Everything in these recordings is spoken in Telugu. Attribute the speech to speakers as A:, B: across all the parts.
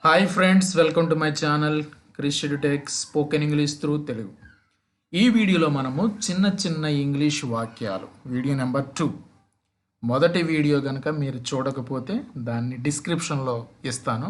A: Hi friends, welcome to my channel Krish Edutech spoken English through Telugu. ఈ వీడియోలో మనము చిన్న చిన్న ఇంగ్లీష్ వాక్యాలు వీడియో నెంబర్ 2. మొదటి వీడియో కనుక మీరు చూడకపోతే దాన్ని డిస్క్రిప్షన్లో ఇస్తాను,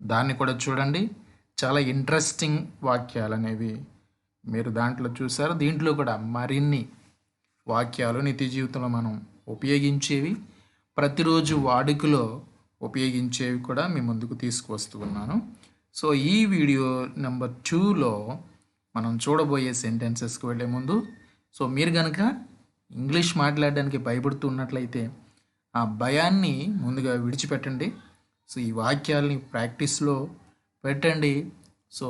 A: దాన్ని కూడా చూడండి. చాలా ఇంట్రెస్టింగ్ వాక్యాలు అనేవి మీరు దాంట్లో చూసారు. దీంట్లో కూడా మరిన్ని వాక్యాలు నిత్య జీవితంలో మనం ఉపయోగించేవి, ప్రతిరోజు వాడుకలో ఉపయోగించేవి కూడా మీ ముందుకు తీసుకువస్తూ ఉన్నాను. సో ఈ వీడియో నెంబర్ 2లో మనం చూడబోయే సెంటెన్సెస్కి వెళ్ళే ముందు, సో మీరు కనుక ఇంగ్లీష్ మాట్లాడడానికి భయపడుతున్నట్లయితే ఆ భయాన్ని ముందుగా విడిచిపెట్టండి. సో ఈ వాక్యాలని ప్రాక్టీస్లో పెట్టండి. సో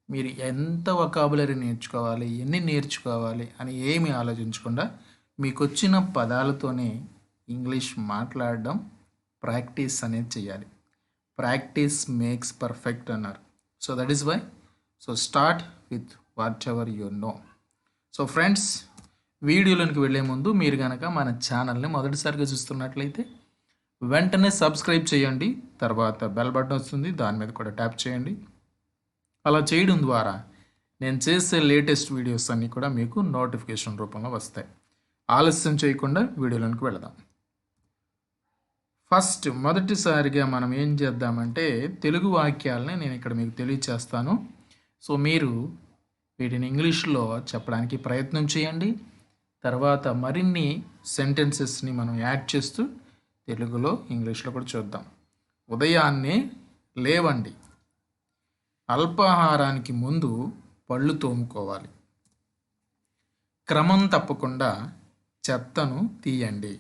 A: మీరు ఎంత వొకాబులరీ నేర్చుకోవాలి, ఎన్ని నేర్చుకోవాలి అని ఏమీ ఆలోచించకుండా మీకు వచ్చిన పదాలతోనే ఇంగ్లీష్ మాట్లాడడం ప్రాక్టీస్ అనేది చేయాలి. ప్రాక్టీస్ మేక్స్ పర్ఫెక్ట్ అన్నారు. So that is why. So start with whatever you know. So friends, వీడియోలోనికి వెళ్ళే ముందు మీరు కనుక మన ఛానల్ని మొదటిసారిగా చూస్తున్నట్లయితే వెంటనే సబ్స్క్రైబ్ చేయండి. తర్వాత బెల్ బటన్ వస్తుంది, దాని మీద కూడా ట్యాప్ చేయండి. అలా చేయడం ద్వారా నేను చేసే లేటెస్ట్ వీడియోస్ అన్నీ కూడా మీకు నోటిఫికేషన్ రూపంలో వస్తాయి. ఆలస్యం చేయకుండా వీడియోలోనికి వెళదాం. ఫస్ట్ మొదటిసారిగా మనం ఏం చేద్దామంటే తెలుగు వాక్యాలని నేను ఇక్కడ మీకు తెలియచేస్తాను. సో మీరు వీటిని ఇంగ్లీష్లో చెప్పడానికి ప్రయత్నం చేయండి. తర్వాత మరిన్ని సెంటెన్సెస్ని మనం యాడ్ చేస్తూ తెలుగులో ఇంగ్లీష్లో కూడా చూద్దాం. ఉదయాన్నే లేవండి. అల్పాహారానికి ముందు పళ్ళు తోముకోవాలి. క్రమం తప్పకుండా చెత్తను తీయండి.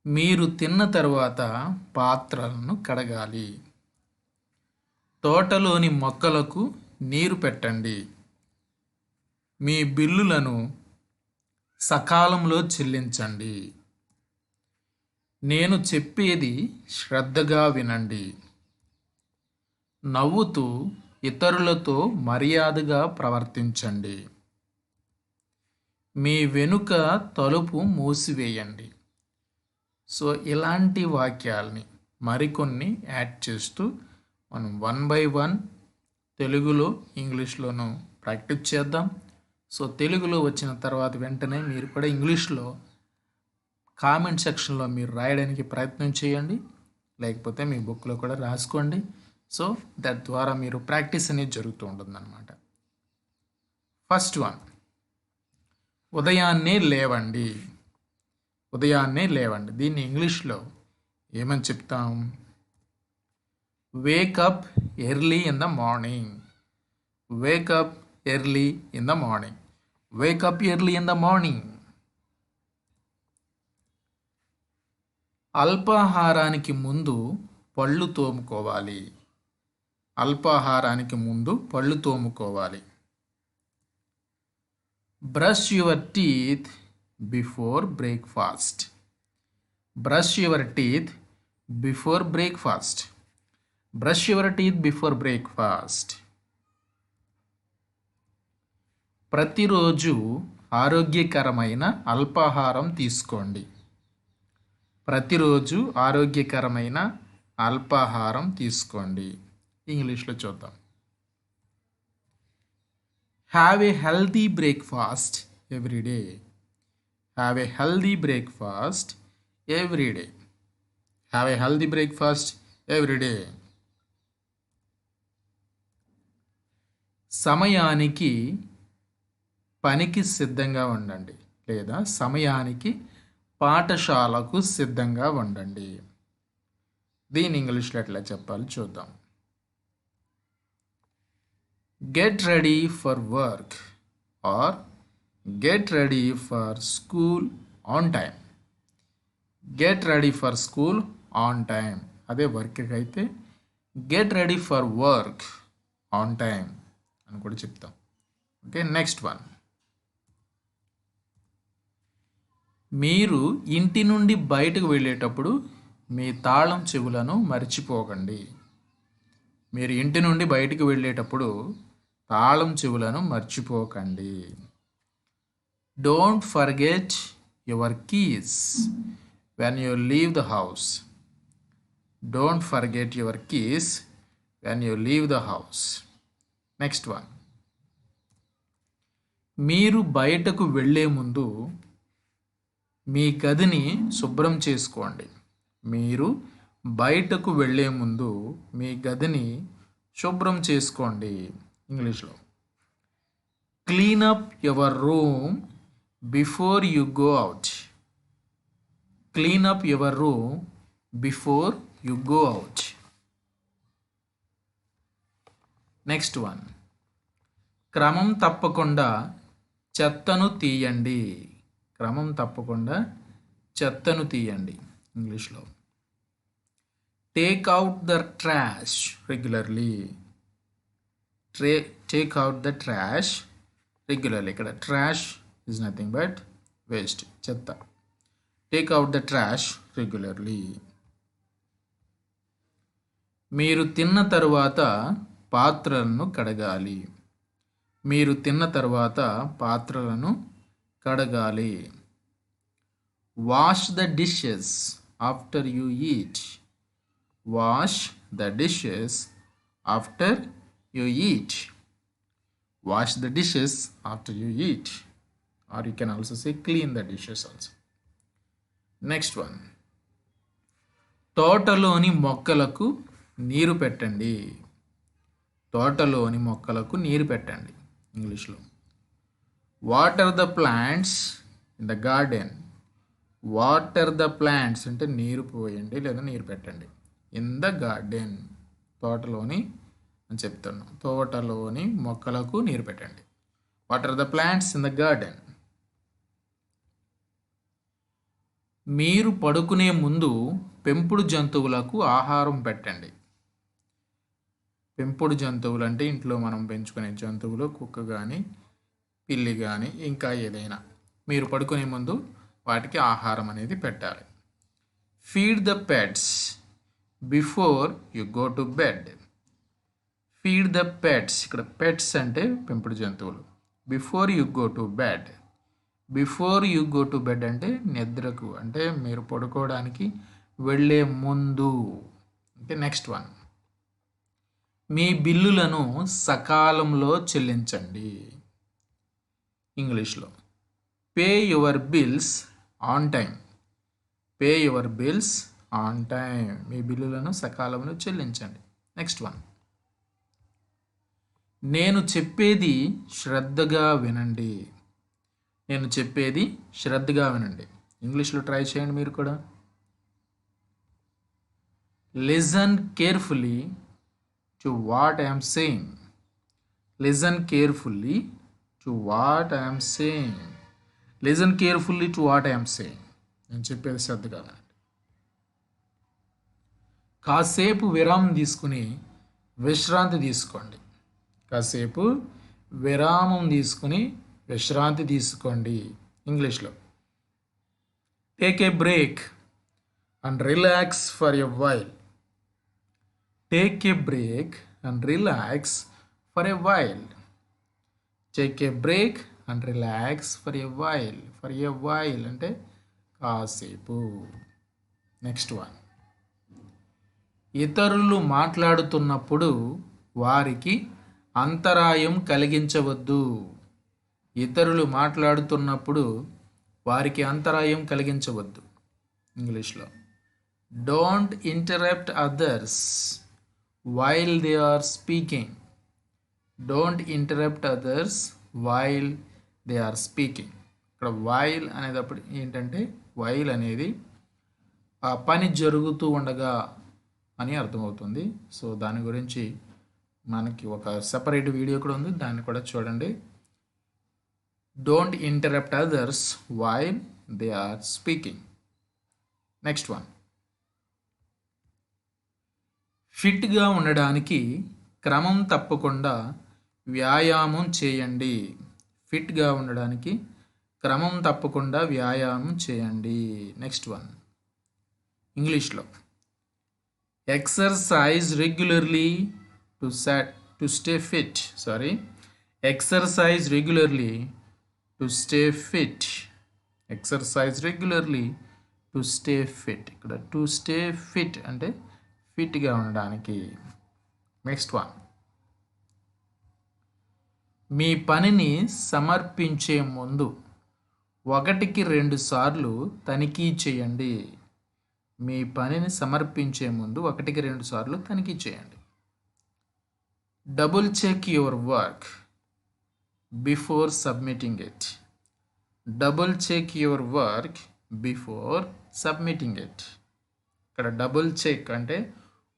A: మీరు తిన్న తర్వాత పాత్రలను కడగాలి. తోటలోని మొక్కలకు నీరు పెట్టండి. మీ బిల్లులను సకాలంలో చెల్లించండి. నేను చెప్పేది శ్రద్ధగా వినండి. నవ్వుతూ ఇతరులతో మర్యాదగా ప్రవర్తించండి. మీ వెనుక తలుపు మూసివేయండి. సో ఇలాంటి వాక్యాలని మరికొన్ని యాడ్ చేస్తూ మనం 1 by 1 తెలుగులో ఇంగ్లీష్లోనూ ప్రాక్టీస్ చేద్దాం. సో తెలుగులో వచ్చిన తర్వాత వెంటనే మీరు కూడా ఇంగ్లీష్లో కామెంట్ సెక్షన్లో మీరు రాయడానికి ప్రయత్నం చేయండి, లేకపోతే మీ బుక్లో కూడా రాసుకోండి. సో దట్ ద్వారా మీరు ప్రాక్టీస్ అనేది జరుగుతూ ఉంటుందన్నమాట. ఫస్ట్ వన్, ఉదయాన్నే లేవండి. ఉదయాన్నే లేవండి, దీన్ని ఇంగ్లీష్లో ఏమని చెప్తాం? Wake up early in the morning. Wake up early in the morning. Wake up early in the morning. అల్పాహారానికి ముందు పళ్ళు తోముకోవాలి. అల్పాహారానికి ముందు పళ్ళు తోముకోవాలి. Brush your teeth before breakfast. Brush your teeth before breakfast. Brush your teeth before breakfast. ప్రతిరోజు ఆరోగ్యకరమైన అల్పాహారం తీసుకోండి. ప్రతిరోజు ఆరోగ్యకరమైన అల్పాహారం తీసుకోండి. ఇంగ్లీష్లో చూద్దాం. Have a healthy breakfast every day. Have a healthy breakfast every day. Have a healthy breakfast every day. సమయానికి పనికి సిద్ధంగా ఉండండి, లేదా సమయానికి పాఠశాలకు సిద్ధంగా ఉండండి. దీని ఇంగ్లీష్లో ఎట్లా చెప్పాలి చూద్దాం. Get ready for work or get ready for school on time. Get ready for school on time. అదే వర్క్కి అయితే get ready for work on time అని కూడా చెప్తాం. Okay, next one. మీరు ఇంటి నుండి బయటకు వెళ్ళేటప్పుడు మీ తాళం చెవులను మర్చిపోకండి. మీరు ఇంటి నుండి బయటకు వెళ్ళేటప్పుడు తాళం చెవులను మర్చిపోకండి. Don't forget your keys when you leave the house. Don't forget your keys when you leave the house. Next one, మీరు బయటకు వెళ్ళే ముందు మీ గదిని శుభ్రం చేసుకోండి. మీరు బయటకు వెళ్ళే ముందు మీ గదిని శుభ్రం చేసుకోండి. ఇంగ్లీష్లో clean up your room before you go out. Clean up your room before you go out. Next one, క్రమం తప్పకుండా చెత్తను తీయండి. క్రమం తప్పకుండా చెత్తను తీయండి. ఇంగ్లీష్లో take out the trash regularly. Take out the trash regularly. ఇక్కడ trash is nothing but waste, చెత్త. Take out the trash regularly. మీరు తిన్న తరువాత పాత్రలను కడగాలి. మీరు తిన్న తర్వాత పాత్రలను కడగాలి. Wash the dishes after you eat. Wash the dishes after you eat. Wash the dishes after you eat. Or you can also say clean the dishes also. Next one, తోటలోని మొక్కలకు నీరు పెట్టండి. తోటలోని మొక్కలకు నీరు పెట్టండి. ఇంగ్లీష్లో water the plants in the garden. Water the plants అంటే నీరు పోయండి లేదా నీరు పెట్టండి. ఇన్ ద గార్డెన్, తోటలోని అని చెప్తున్నాం. తోటలోని మొక్కలకు నీరు పెట్టండి. Water the plants in the garden. మీరు పడుకునే ముందు పెంపుడు జంతువులకు ఆహారం పెట్టండి. పెంపుడు జంతువులు అంటే ఇంట్లో మనం పెంచుకునే జంతువులు, కుక్క కానీ పిల్లి కానీ ఇంకా ఏదైనా. మీరు పడుకునే ముందు వాటికి ఆహారం అనేది పెట్టాలి. Feed the pets before you go to bed. Feed the pets, ఇక్కడ పెట్స్ అంటే పెంపుడు జంతువులు. Before you go to bed. Before you go to bed అంటే నిద్రకు, అంటే మీరు పడుకోవడానికి వెళ్ళే ముందు. ఓకే, నెక్స్ట్ వన్, మీ బిల్లులను సకాలంలో చెల్లించండి. ఇంగ్లీష్లో pay your bills on time. Pay your bills on time. మీ బిల్లులను సకాలంలో చెల్లించండి. నెక్స్ట్ వన్, నేను చెప్పేది శ్రద్ధగా వినండి. నేను చెప్పేది శ్రద్ధగా వినండి. ఇంగ్లీష్లో ట్రై చేయండి మీరు కూడా. Listen carefully to what I am saying. Listen carefully to what I am saying. Listen carefully to what I am saying. నేను చెప్పేది శ్రద్ధగా వినండి. కాసేపు విరామం తీసుకుని విశ్రాంతి తీసుకోండి. కాసేపు విరామం తీసుకుని విశ్రాంతి తీసుకోండి. ఇంగ్లీష్లో take a break and relax for a while. Take a break and relax for a while. Take a break and relax for a while. For a while అంటే కాసేపు. నెక్స్ట్ వన్, ఇతరులు మాట్లాడుతున్నప్పుడు వారికి అంతరాయం కలిగించవద్దు. ఇతరులు మాట్లాడుతున్నప్పుడు వారికి అంతరాయం కలిగించవద్దు. ఇంగ్లీష్లో don't interrupt others while they are speaking. Don't interrupt others while they are speaking. ఇక్కడ while అనేటప్పుడు ఏంటంటే while అనేది ఆ పని జరుగుతూ ఉండగా అని అర్థమవుతుంది. సో దాని గురించి మనకి ఒక సెపరేట్ వీడియో కూడా ఉంది, దాన్ని కూడా చూడండి. Don't interrupt others while they are speaking. Next one, ఫిట్గా ఉండడానికి క్రమం తప్పకుండా వ్యాయామం చేయండి. ఫిట్గా ఉండడానికి క్రమం తప్పకుండా వ్యాయామం చేయండి. నెక్స్ట్ వన్, ఇంగ్లీష్లో exercise regularly to stay fit. Exercise regularly to stay fit. Exercise regularly to stay fit. ఇక్కడ టు స్టే ఫిట్ అంటే ఫిట్గా ఉండడానికి. నెక్స్ట్ వన్, మీ పనిని సమర్పించే ముందు 1-2 సార్లు తనిఖీ చేయండి. మీ పనిని సమర్పించే ముందు 1-2 సార్లు తనిఖీ చేయండి. Double check your work before submitting it. Double check your work before submitting it. ఇక్కడ డబుల్ చెక్ అంటే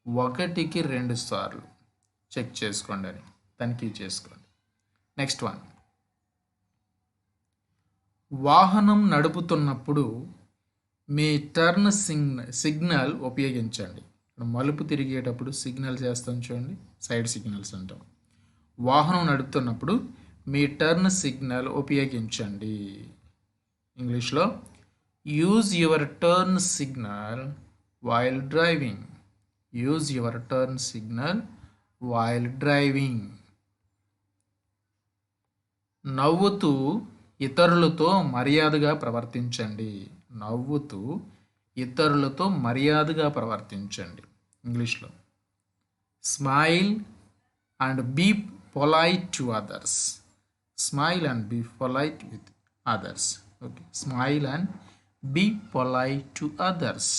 A: 1-2 సార్లు చెక్ చేసుకోండి అని, తనిఖీ చేసుకోండి. నెక్స్ట్ వన్, వాహనం నడుపుతున్నప్పుడు మీ టర్న్ సిగ్నల్ ఉపయోగించండి. మలుపు తిరిగేటప్పుడు సిగ్నల్ చేస్తాం చూడండి, సైడ్ సిగ్నల్స్ అంటాం. వాహనం నడుపుతున్నప్పుడు మీ టర్న్ సిగ్నల్ ఉపయోగించండి. ఇంగ్లీష్లో use your turn signal while driving. Use your turn signal while driving. నవ్వుతూ ఇతరులతో మర్యాదగా ప్రవర్తించండి. నవ్వుతూ ఇతరులతో మర్యాదగా ప్రవర్తించండి. ఇంగ్లీష్లో smile and be polite to others. Smile and be polite with others. Okay, smile and be polite to others.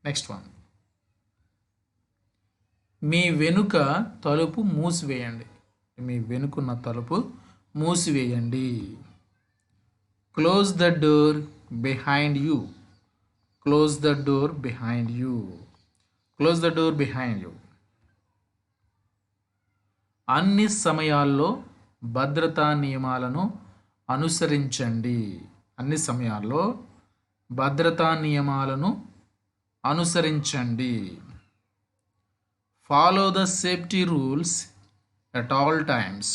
A: Next one, మీ వెనుక తలుపు మూసివేయండి. మీ వెనుకున్న తలుపు మూసివేయండి. Close the door behind you. Close the door behind you. Close the door behind you. అన్ని సమయాల్లో భద్రతా నియమాలను అనుసరించండి. అన్ని సమయాల్లో భద్రతా నియమాలను అనుసరించండి. Follow the safety rules at all times.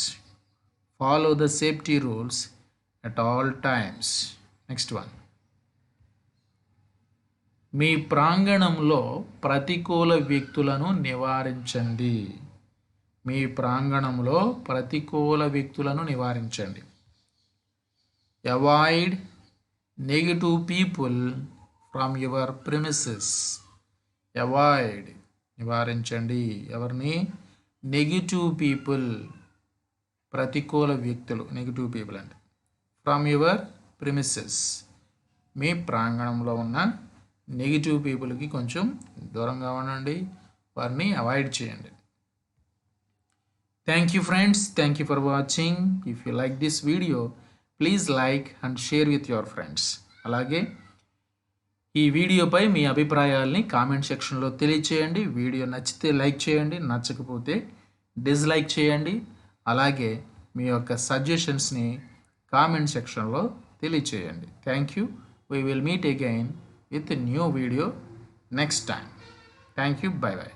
A: Follow the safety rules at all times. Next one, మీ ప్రాంగణంలో ప్రతికూల వ్యక్తులను నివారించండి. మీ ప్రాంగణంలో ప్రతికూల వ్యక్తులను నివారించండి. Avoid negative people from your premises. Avoid, నివారించండి. ఎవరిని? నెగిటివ్ పీపుల్, ప్రతికూల వ్యక్తులు. నెగిటివ్ పీపుల్ అంటే ఫ్రమ్ యువర్ ప్రిమిసెస్. మీ ప్రాంగణంలో ఉన్న నెగిటివ్ పీపుల్కి కొంచెం దూరంగా ఉండండి, వారిని అవాయిడ్ చేయండి. Thank you friends, thank you for watching. If you like this video please like and share with your friends. అలాగే ఈ వీడియోపై మీ అభిప్రాయాల్ని కామెంట్ సెక్షన్లో తెలియచేయండి. వీడియో నచ్చితే లైక్ చేయండి, నచ్చకపోతే డిస్లైక్ చేయండి. అలాగే మీ యొక్క సజెషన్స్ని కామెంట్ సెక్షన్లో తెలియచేయండి. Thank you. We will meet again with a new video next time. Thank you. Bye bye.